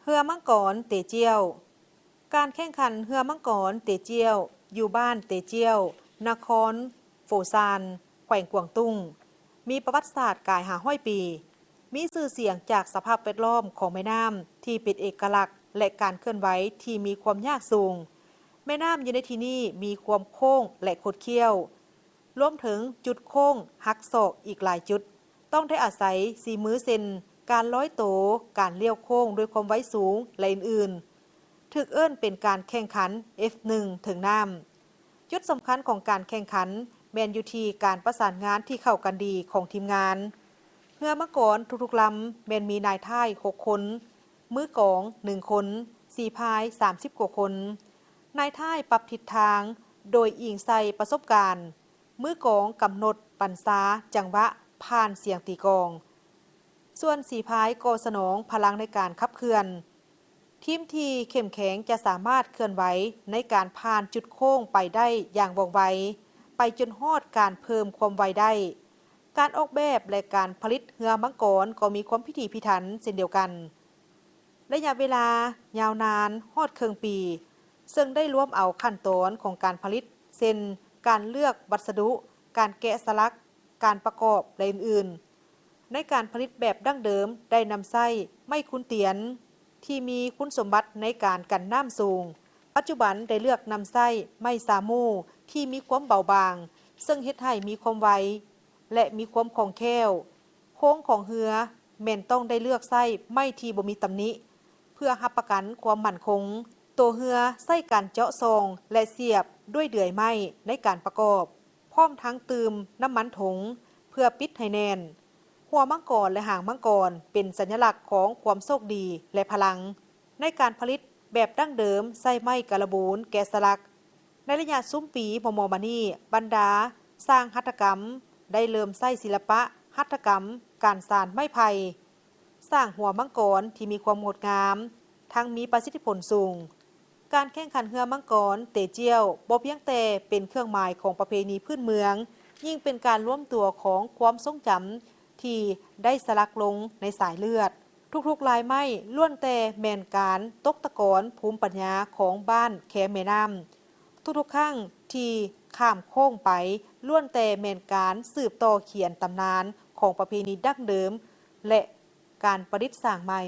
เรือมังกรเตเจียวการแข่งขันเรือมังกรเตเจียวอยู่บ้านเตเจียวนครโฟซานแขวงกวางตุ้งมีประวัติศาสตร์กาย500 ปีมีชื่อเสียงจากสภาพแวดล้อมของแม่น้ำที่เป็นเอกลักษณ์และการเคลื่อนไหวที่มีความยากสูงแม่น้ำอยู่ในที่นี้มีความโค้งและคดเคี้ยวรวมถึงจุดโค้งหักศอกอีกหลายจุดต้องได้อาศัยสีมือเซนการร้อยโตการเลี้ยวโค้งด้วยความไว้สูงและอื่นๆถึกเอิ้นเป็นการแข่งขัน F1 ถึงน้ำจุดสำคัญของการแข่งขันแมนอยู่ที่การประสานงานที่เข้ากันดีของทีมงานเรือมังกรทุกๆลำแมนมีนายท่าย6 คนมือกอง1 คนสีพาย30 กว่าคนนายท่ายปรับทิศทางโดยอิงใส่ประสบการณ์มือกองกำหนดปันซาจังหวะผ่านเสียงตีกองส่วนสีพายก็สนองพลังในการขับเคลื่อนทีมที่เข้มแข็งจะสามารถเคลื่อนไหวในการผ่านจุดโค้งไปได้อย่างว่องไวไปจนฮอดการเพิ่มความไวได้การออกแบบและการผลิตเรือมังกรก็มีความพิถีพิถันเช่นเดียวกันระยะเวลายาวนานฮอดครึ่งปีซึ่งได้รวมเอาขั้นตอนของการผลิตเช่นการเลือกวัสดุการแกะสลักการประกอบและอื่นๆในการผลิตแบบดั้งเดิมได้นำไส้ไม้คุ้นเตียนที่มีคุณสมบัติในการกันน้ำสูงปัจจุบันได้เลือกนำไส้ไม้ซามูที่มีความเบาบางซึ่งเฮ็ดให้มีความไวและมีความคล่องแคล่วโค้งของเรือแม่นต้องได้เลือกไส้ไม้ที่บ่มีตำหนิเพื่อรับประกันความมั่นคงตัวเรือใส่การเจาะซองและเสียบด้วยเดื่อยไม้ในการประกอบพร้อมทั้งเติมน้ำมันถงเพื่อปิดให้แน่นหัวมังกรและหางมังกรเป็นสัญลักษณ์ของความโชคดีและพลังในการผลิตแบบดั้งเดิมใส่ไม้กระบูนแกะสลักในระยะซุ้มปีมอมานี่บรรดาสร้างหัตถกรรมได้เริ่มใส่ศิลปะหัตถกรรมการสานไม้ไผ่สร้างหัวมังกรที่มีความงดงามทั้งมีประสิทธิผลสูงการแข่งขันเรือมังกรเตเจียวบ่เพียงแต่เป็นเครื่องหมายของประเพณีพื้นเมืองยิ่งเป็นการร่วมตัวของความทรงจำที่ได้สลักลงในสายเลือดทุกๆลายไม้ล้วนแต่แมนการตกตะกอนภูมิปัญญาของบ้านแคแม่น้ำทุกๆครั้งที่ข้ามโค้งไปล้วนแต่แมนการสืบต่อเขียนตำนานของประเพณีดั้งเดิมและการประดิษฐ์สร้างใหม่